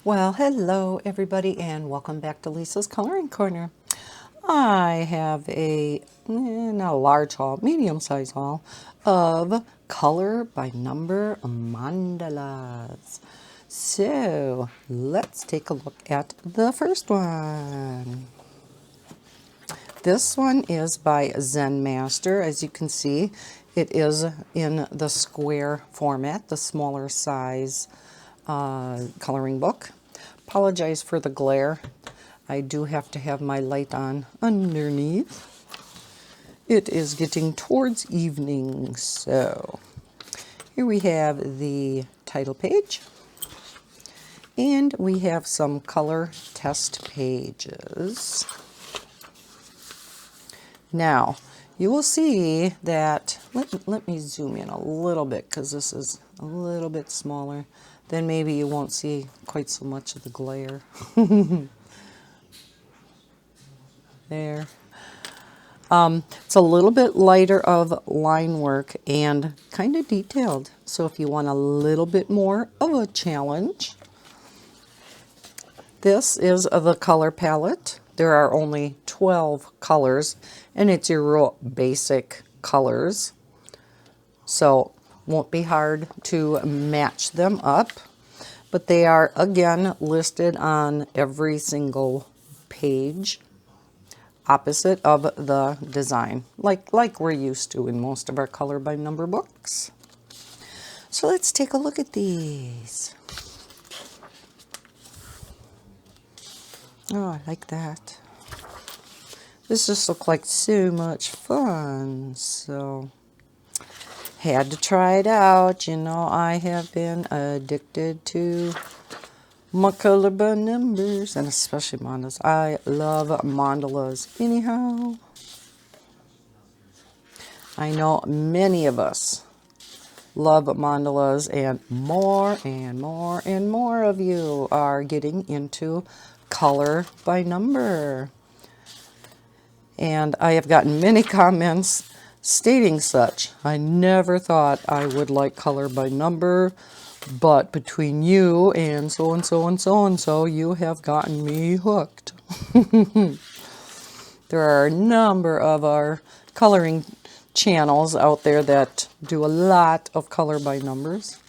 Well, hello everybody and welcome back to Lisa's Coloring Corner. I have not a large haul, medium size haul of color by number mandalas. So let's take a look at the first one. This one is by Zen Master. As you can see, it is in the square format, the smaller size coloring book. Apologize for the glare. I do have to have my light on underneath. It is getting towards evening, so here we have the title page, and we have some color test pages. Now, you will see that, let me zoom in a little bit because this is a little bit smaller. Then maybe you won't see quite so much of the glare. There. It's a little bit lighter of line work and kind of detailed. So if you want a little bit more of a challenge, this is the color palette. There are only 12 colors, and it's your real basic colors. So won't be hard to match them up, but they are again listed on every single page opposite of the design, like we're used to in most of our color by number books. So let's take a look at these. Oh, I like that. This just looked like so much fun, so had to try it out. You know, I have been addicted to my color by numbers, and especially mandalas. I love mandalas anyhow. I know many of us love mandalas, and more and more and more of you are getting into color by number. And I have gotten many comments stating such. I never thought I would like color by number, but between you and so and so and so and so, you have gotten me hooked. There are a number of our coloring channels out there that do a lot of color by numbers.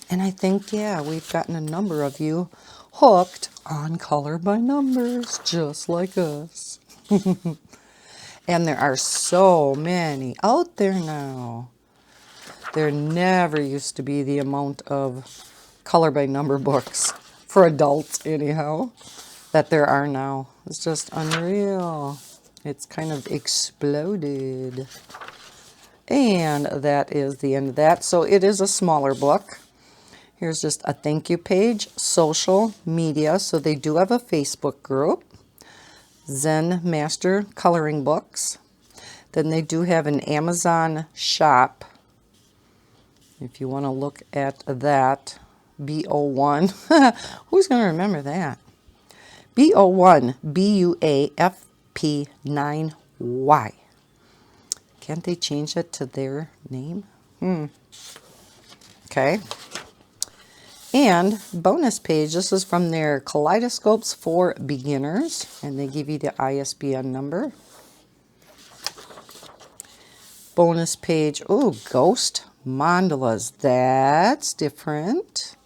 And I think, yeah, we've gotten a number of you hooked on color by numbers, just like us. And there are so many out there now. There never used to be the amount of color by number books, for adults anyhow, that there are now. It's just unreal. It's kind of exploded. And that is the end of that. So it is a smaller book. Here's just a thank you page, social media. So they do have a Facebook group, Zen Master Coloring Books. Then they do have an Amazon shop. If you want to look at that, BO1. Who's going to remember that? BO1, BUAFP9Y. Can't they change it to their name? Okay. And bonus page, this is from their Kaleidoscopes for Beginners, and they give you the ISBN number. Bonus page, oh, Ghost Mandalas. That's different.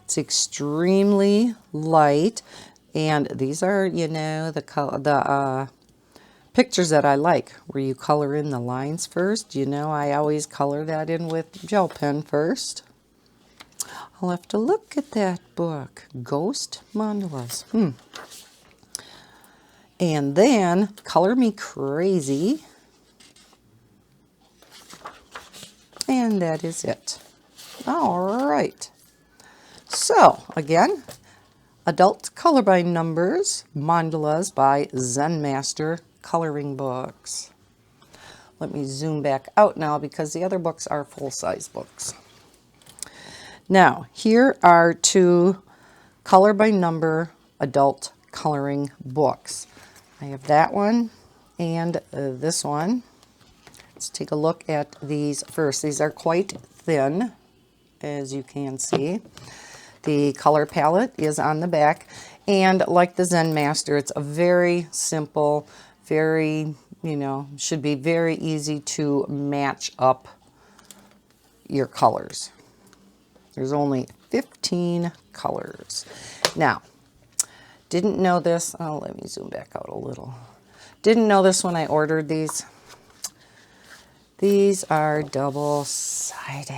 It's extremely light, and these are, you know, the pictures that I like, where you color in the lines first. You know, I always color that in with gel pen first. I'll have to look at that book, Ghost Mandalas. And then Color Me Crazy. And that is it. All right. So, again, Adult Color by Numbers, Mandalas by Zen Master Coloring Books. Let me zoom back out now because the other books are full-size books. Now, here are two color by number adult coloring books. I have that one and this one. Let's take a look at these first. These are quite thin, as you can see. The color palette is on the back. And like the Zen Master, it's a very simple, very, should be very easy to match up your colors. There's only 15 colors. Now, didn't know this. Oh, let me zoom back out a little. Didn't know this when I ordered these. These are double-sided.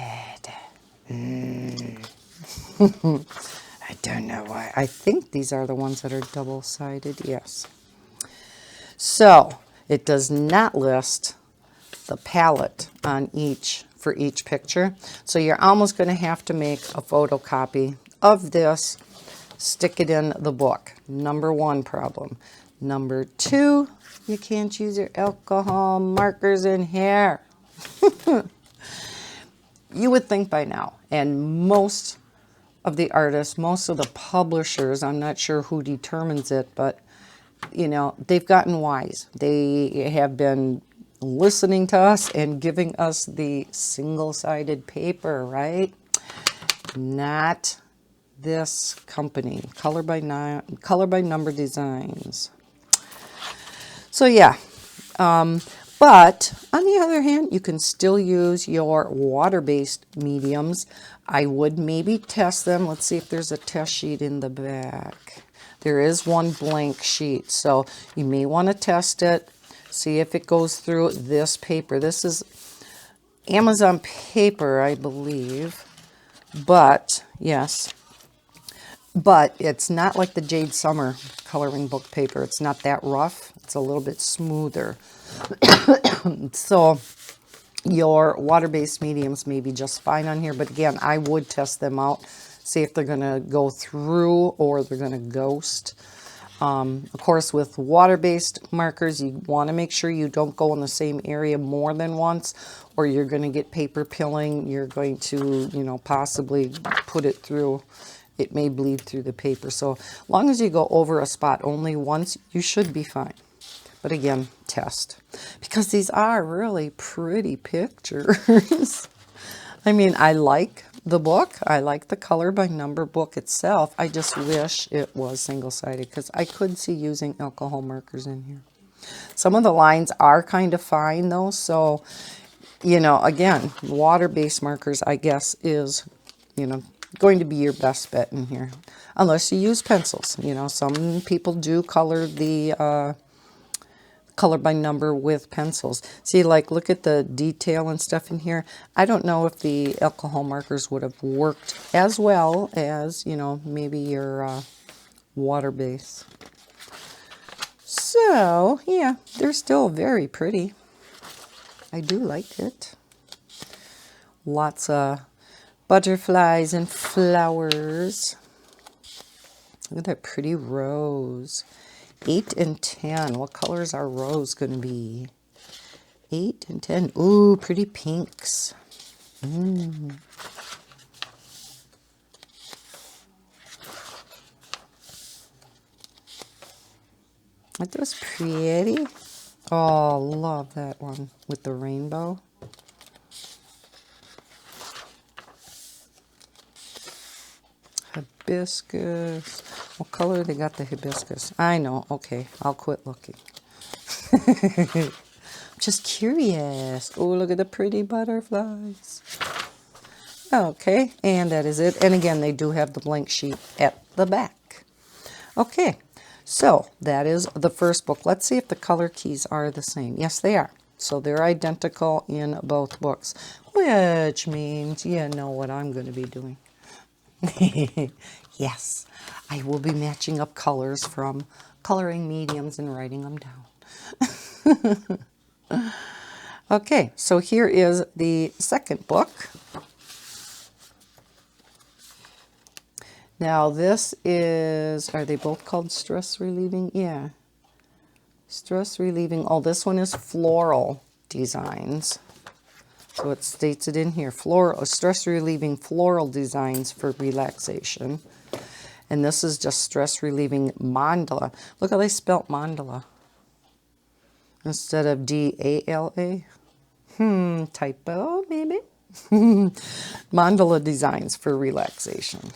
I don't know why. I think these are the ones that are double-sided. Yes. So, it does not list the palette on for each picture. So you're almost going to have to make a photocopy of this, stick it in the book. Number one problem. Number two, you can't use your alcohol markers in here. You would think by now, and most of the artists, most of the publishers, I'm not sure who determines it, but they've gotten wise. They have been listening to us and giving us the single-sided paper, right? Not this company, Color by Number Designs. So yeah, but on the other hand, you can still use your water-based mediums. I would maybe test them. Let's see if there's a test sheet in the back. There is one blank sheet, so you may want to test it, see if it goes through this paper. This is Amazon paper, I believe, but yes, but it's not like the Jade Summer coloring book paper. It's not that rough. It's a little bit smoother. So your water-based mediums may be just fine on here, but again, I would test them out, see if they're going to go through or they're going to ghost. Of course, with water-based markers, you want to make sure you don't go in the same area more than once, or you're going to get paper pilling. You're going to, possibly put it through. It may bleed through the paper. So as long as you go over a spot only once, you should be fine. But again, test. Because these are really pretty pictures. I mean, I like the book. I like the Color by Number book itself. I just wish it was single-sided because I could see using alcohol markers in here. Some of the lines are kind of fine though. So, again, water-based markers, I guess, is, going to be your best bet in here. Unless you use pencils. Some people do color the Color by Number with pencils. See, look at the detail and stuff in here. I don't know if the alcohol markers would have worked as well as, maybe your water base. So, yeah, they're still very pretty. I do like it. Lots of butterflies and flowers. Look at that pretty rose. 8 and 10. What colors are rose going to be? 8 and 10. Ooh, pretty pinks. Aren't those pretty? Oh, love that one with the rainbow. Hibiscus. What color they got the hibiscus? I know. Okay, I'll quit looking. Just curious. Oh, look at the pretty butterflies. Okay, and that is it. And again, they do have the blank sheet at the back. Okay, so that is the first book. Let's see if the color keys are the same. Yes, they are. So they're identical in both books, which means you know what I'm going to be doing. Yes, I will be matching up colors from coloring mediums and writing them down. Okay, so here is the second book. Now this is, are they both called stress relieving? Yeah. Stress relieving. Oh, this one is floral designs. So it states it in here, stress relieving floral designs for relaxation. And this is just stress relieving mandala. Look how they spelt mandala instead of D-A-L-A. Typo maybe. Mandala designs for relaxation.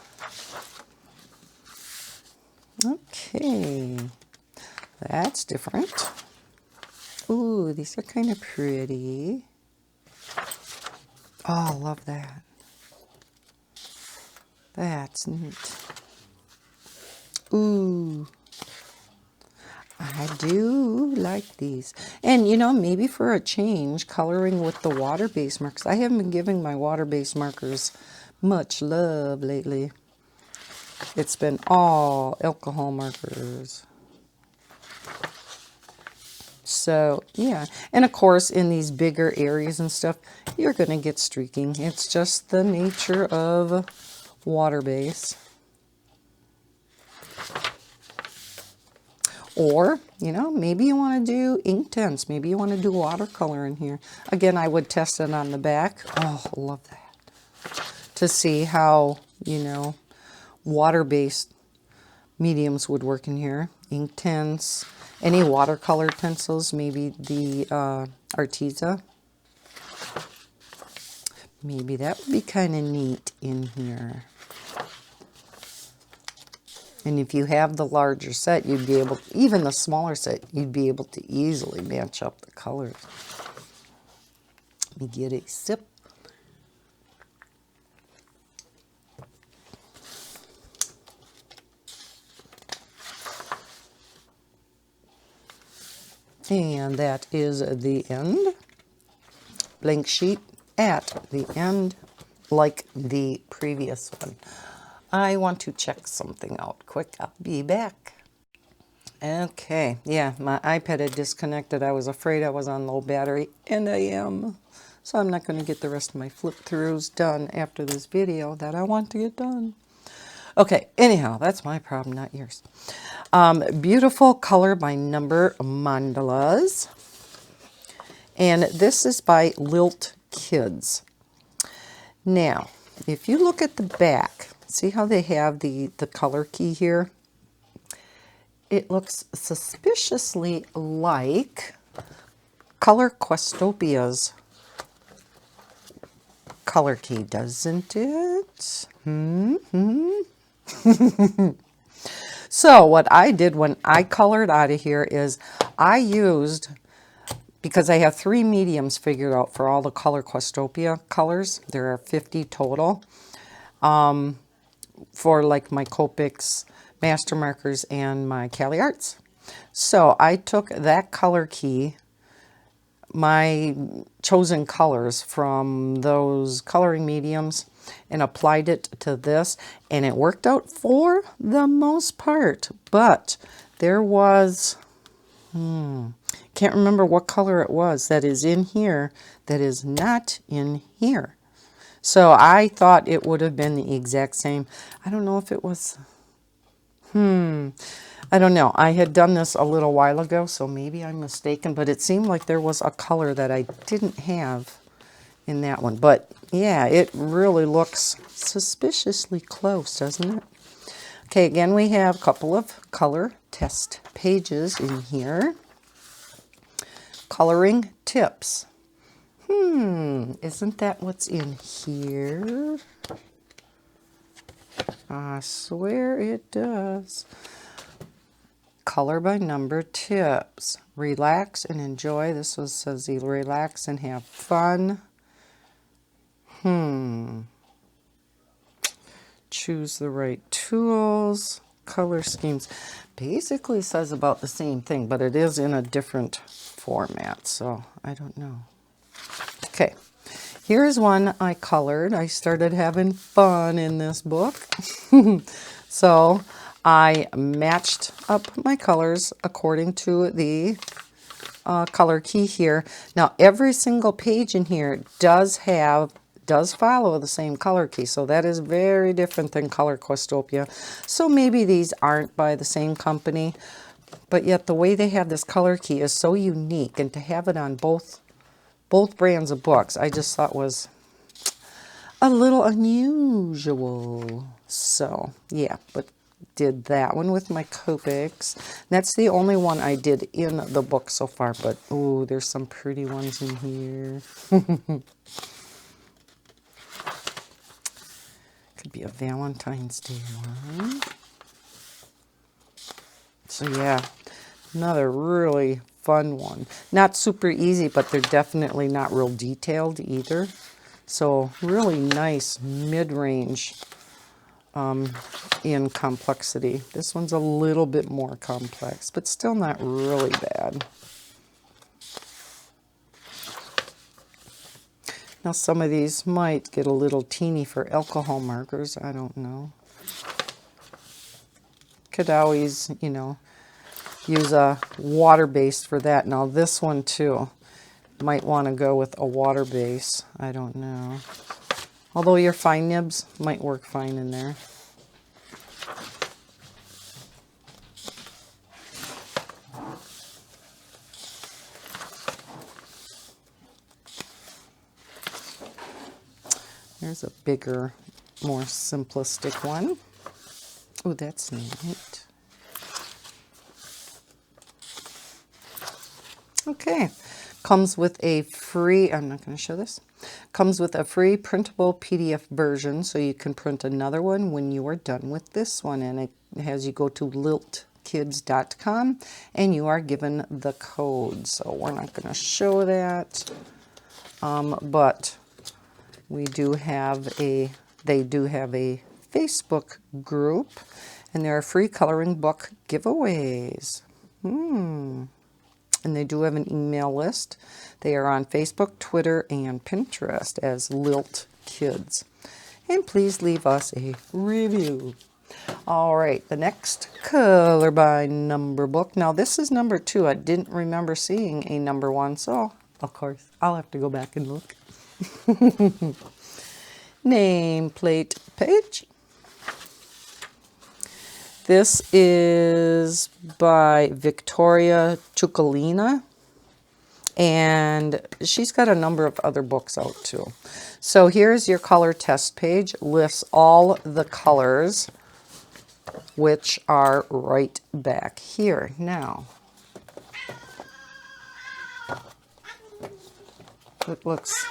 Okay, that's different. Ooh, these are kind of pretty. Oh, love that. That's neat. Ooh, I do like these. And you know, maybe for a change, coloring with the water-based markers. I haven't been giving my water-based markers much love lately. It's been all alcohol markers. So, yeah. And of course, in these bigger areas and stuff, you're going to get streaking. It's just the nature of water-based. Or, you know, maybe you want to do ink tints. Maybe you want to do watercolor in here. Again, I would test it on the back. Oh, I love that. To see how, you know, water-based mediums would work in here. Ink tints, any watercolor pencils, maybe the Arteza. Maybe that would be kind of neat in here. And if you have the larger set, you'd be able, even the smaller set, you'd be able to easily match up the colors. Let me get a sip. And that is the end. Blank sheet at the end, like the previous one. I want to check something out quick. I'll be back. Okay, yeah, my iPad had disconnected. I was afraid I was on low battery, and I am. So I'm not going to get the rest of my flip throughs done after this video that I want to get done. Okay, anyhow, that's my problem, not yours. Beautiful color by number mandalas. And this is by Lilt Kids. Now, if you look at the back, see how they have the color key here? It looks suspiciously like Color Questopia's color key, doesn't it? So what I did when I colored out of here is I used, because I have 3 mediums figured out for all the Color Questopia colors. There are 50 total for like my Copics master markers and my Cali Arts. So I took that color key, my chosen colors from those coloring mediums, and applied it to this, and it worked out for the most part. But there was, can't remember what color it was that is in here that is not in here. So I thought it would have been the exact same. I don't know if it was, I don't know. I had done this a little while ago, so maybe I'm mistaken, but it seemed like there was a color that I didn't have in that one. But yeah, it really looks suspiciously close, doesn't it? Okay, again, we have a couple of color test pages in here. Coloring tips. Isn't that what's in here? I swear it does. Color by number tips. Relax and enjoy. This one says relax and have fun. Choose the right tools. Color schemes. Basically says about the same thing, but it is in a different format, so I don't know. Okay, here's one I colored. I started having fun in this book. So I matched up my colors according to the color key here. Now every single page in here does follow the same color key, so that is very different than Color Questopia. So maybe these aren't by the same company, but yet the way they have this color key is so unique, and to have it on both brands of books, I just thought was a little unusual. So yeah, but did that one with my Copics. That's the only one I did in the book so far, but oh, there's some pretty ones in here. Could be a Valentine's Day one. So yeah, another really fun one. Not super easy, but they're definitely not real detailed either. So really nice mid-range in complexity. This one's a little bit more complex, but still not really bad. Now some of these might get a little teeny for alcohol markers. I don't know. Could always, you know, use a water base for that. Now this one too, might want to go with a water base. I don't know. Although your fine nibs might work fine in there. There's a bigger, more simplistic one. Oh, that's neat. Okay, comes with a free, I'm not going to show this, comes with a free printable PDF version, so you can print another one when you are done with this one, and it has you go to liltkids.com and you are given the code. So we're not going to show that, but we do have they do have a Facebook group, and there are free coloring book giveaways. And they do have an email list. They are on Facebook, Twitter, and Pinterest as Lilt Kids. And please leave us a review. All right, the next color by number book. Now this is number 2. I didn't remember seeing a number 1, so of course I'll have to go back and look. Nameplate page. This is by Victoria Chukalina, and she's got a number of other books out too. So here's your color test page. Lists all the colors, which are right back here. Now, it looks...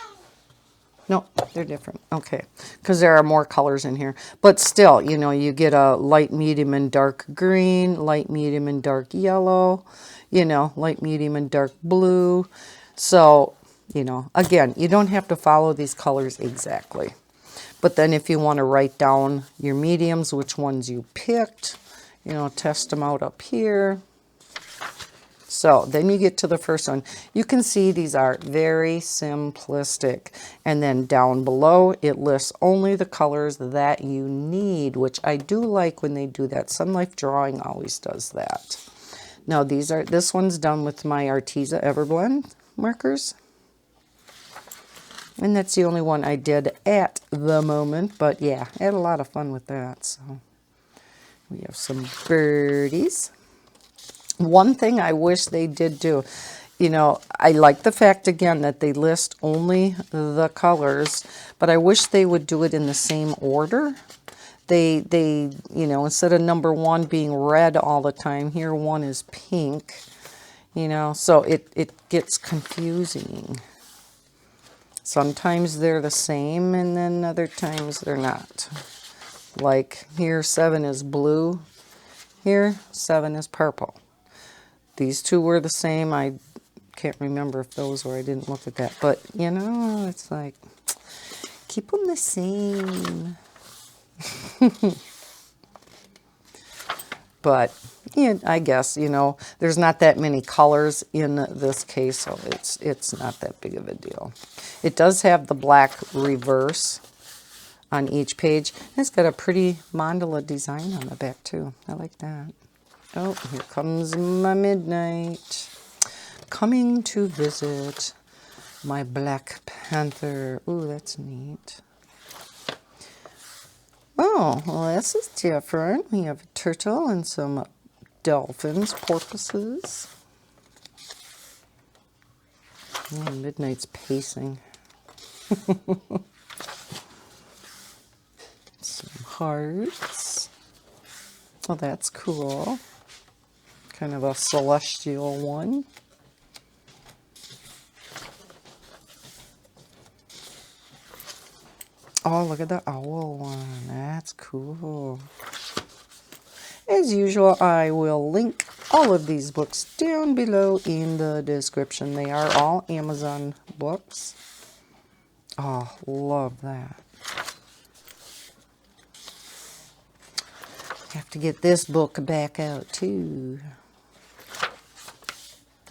No, they're different. Okay, because there are more colors in here. But still, you know, you get a light, medium, and dark green, light, medium, and dark yellow, you know, light, medium, and dark blue. So, you know, again, you don't have to follow these colors exactly. But then if you want to write down your mediums, which ones you picked, you know, test them out up here. So then you get to the first one. You can see these are very simplistic. And then down below, it lists only the colors that you need, which I do like when they do that. Sun Life Drawing always does that. Now this one's done with my Arteza Everblend markers. And that's the only one I did at the moment. But yeah, I had a lot of fun with that. So we have some birdies. One thing I wish they did do, you know, I like the fact, again, that they list only the colors, but I wish they would do it in the same order. They you know, instead of number 1 being red all the time, here 1 is pink, you know, so it gets confusing. Sometimes they're the same, and then other times they're not. Like here 7 is blue, here 7 is purple. These two were the same. I can't remember if those were. I didn't look at that. But, you know, it's like, keep them the same. But, yeah, I guess, you know, there's not that many colors in this case, so it's not that big of a deal. It does have the black reverse on each page. It's got a pretty mandala design on the back, too. I like that. Oh, here comes my midnight. Coming to visit my Black Panther. Ooh, that's neat. Oh, well, this is different. We have a turtle and some dolphins, porpoises. Oh, Midnight's pacing. Some hearts. Oh, that's cool. Kind of a celestial one. Oh, look at the owl one. That's cool. as usual, I will link all of these books down below in the description. They are all Amazon books. Oh, love that. Have to get this book back out too.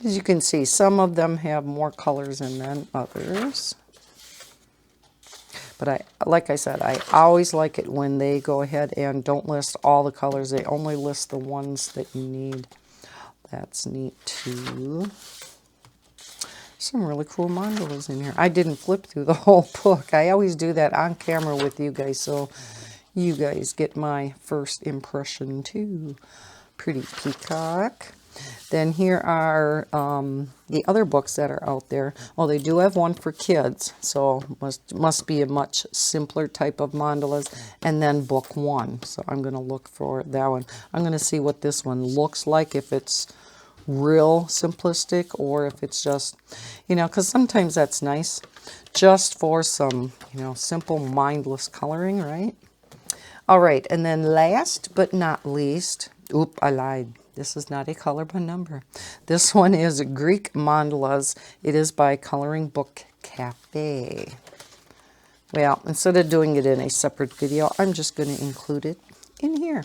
As you can see, some of them have more colors in than others. But like I said, I always like it when they go ahead and don't list all the colors. They only list the ones that you need. That's neat too. Some really cool mandalas in here. I didn't flip through the whole book. I always do that on camera with you guys, so you guys get my first impression too. Pretty peacock. Then here are the other books that are out there. Oh, they do have one for kids, so must be a much simpler type of mandalas. And then book one, so I'm going to look for that one. I'm going to see what this one looks like, if it's real simplistic or if it's just, you know, because sometimes that's nice just for some, you know, simple mindless coloring, right? All right, and then last but not least, oop, I lied. This is not a color by number. This one is Greek Mandalas. It is by Coloring Book Cafe. Well, instead of doing it in a separate video, I'm just going to include it in here.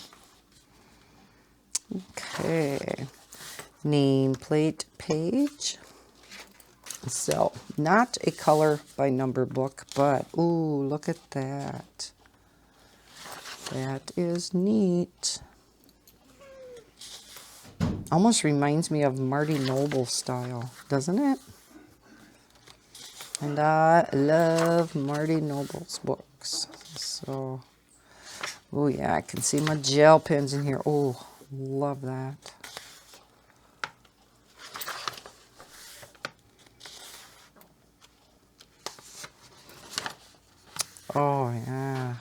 Okay. Nameplate page. So, not a color by number book, but, ooh, look at that. That is neat. Almost reminds me of Marty Noble style, doesn't it? And I love Marty Noble's books. So, oh yeah, I can see my gel pens in here. Oh, love that. Oh yeah.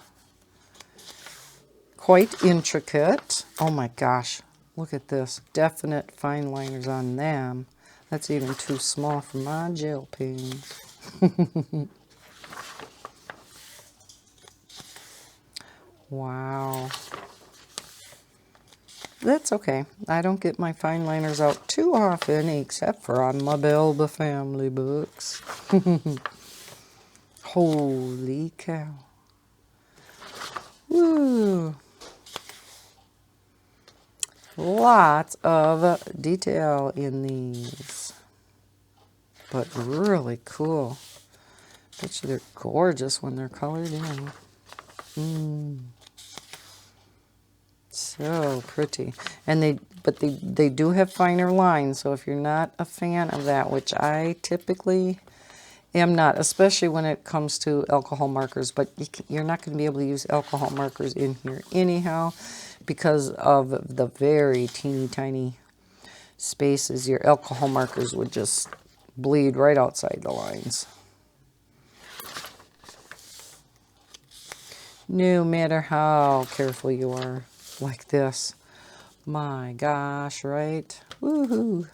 Quite intricate. Oh my gosh. Look at this. Definite fine liners on them. That's even too small for my gel pens. Wow. That's okay. I don't get my fine liners out too often, except for on my Belba family books. Holy cow. Woo. Lots of detail in these, but really cool. Bet you they're gorgeous when they're colored in. So pretty. And they do have finer lines, so if you're not a fan of that, which I typically am not, especially when it comes to alcohol markers, but you're not going to be able to use alcohol markers in here anyhow, because of the very teeny tiny spaces. Your alcohol markers would just bleed right outside the lines. No matter how careful you are like this. My gosh, right? Woohoo!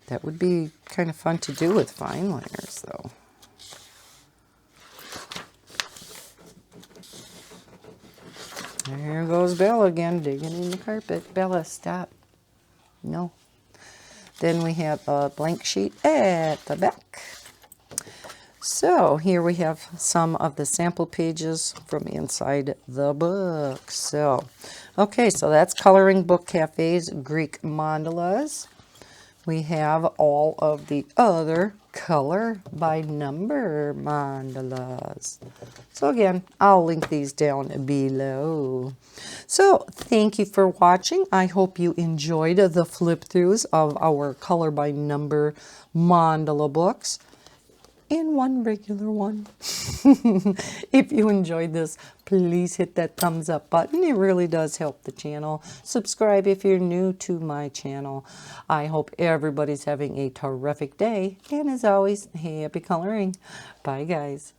That would be kind of fun to do with fine liners, though. There goes Bella again, digging in the carpet. Bella, stop. No. Then we have a blank sheet at the back. So here we have some of the sample pages from inside the book. So, okay, so that's Coloring Book Cafe's Greek Mandalas. We have all of the other color by number mandalas. So again, I'll link these down below. So thank you for watching. I hope you enjoyed the flip throughs of our color by number mandala books. And one regular one. If you enjoyed this, please hit that thumbs up button. It really does help the channel. Subscribe if you're new to my channel. I hope everybody's having a terrific day. And as always, happy coloring. Bye, guys.